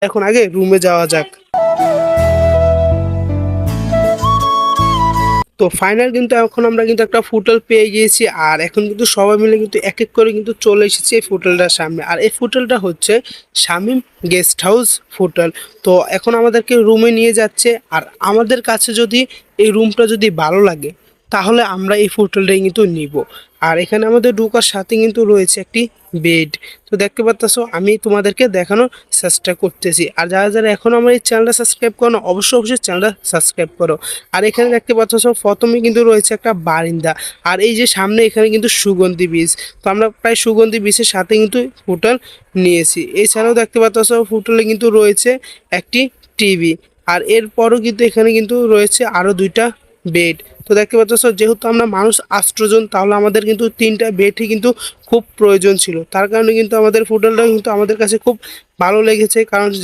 এখন আগে রুমে যাওয়া যাক। তো ফাইনাল কিন্তু এখন আমরা কিন্তু একটা হোটেল পেয়ে গিয়েছি, আর এখন কিন্তু সবাই মিলে কিন্তু এক এক করে কিন্তু চলে এসেছি এই হোটেলটার সামনে। আর এই হোটেলটা হচ্ছে শামীম গেস্ট হাউস হোটেল। তো এখন আমাদেরকে রুমে নিয়ে যাচ্ছে, আর আমাদের কাছে যদি এই রুমটা যদি ভালো লাগে তাহলে আমরা এই হোটেলটাই কিন্তু নিব। আর এখানে আমাদের ঢোকার সাথে কিন্তু রয়েছে একটি বেড। তো দেখতে পাচ্ছো আমি তোমাদেরকে দেখানোর চেষ্টা করতেছি। আর যারা যারা এখনও আমার এই চ্যানেলটা সাবস্ক্রাইব করো না, অবশ্যই অবশ্যই চ্যানেলটা সাবস্ক্রাইব করো। আর এখানে দেখতে পাচ্ছ প্রথমে কিন্তু রয়েছে একটা বারিন্দা, আর এই যে সামনে এখানে কিন্তু সুগন্ধি বীজ। তো আমরা প্রায় সুগন্ধি বীজের সাথে কিন্তু হোটেল নিয়েছি। এছাড়াও দেখতে পাচ্ছ হোটেলে কিন্তু রয়েছে একটি টিভি, আর এরপরও কিন্তু এখানে কিন্তু রয়েছে আরও দুইটা বেড। তো দেখতে পাচ্ছ যেহেতু আমরা মানুষ 8 জন, তাহলে আমাদের কিন্তু 3টা বেডই কিন্তু খুব প্রয়োজন ছিল। তার কারণে কিন্তু আমাদের হোটেলটা কিন্তু আমাদের কাছে খুব ভালো লেগেছে, কারণ যে